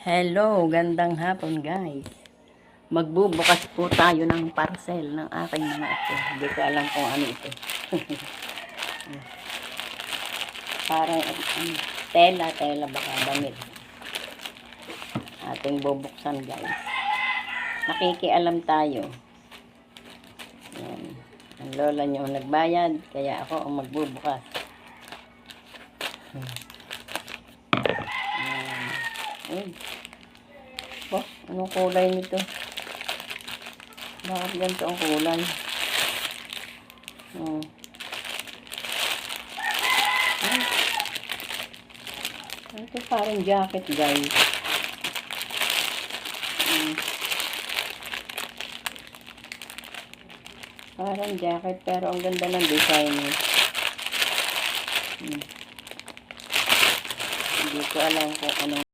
Hello, gandang hapon guys. Magbubukas po tayo ng parcel ng aking mga apo. Hindi ko alam kung ano ito. Parang tela baka damit. Ating bubuksan guys. Nakikialam tayo. Yan. Ang lola niyo nagbayad, kaya ako ang magbubukas. Oh, anong kulay nito? Bakit ganito ang kulay? Ito parang jacket guys. Parang jacket pero ang ganda ng design. Hindi ko alam kung ano.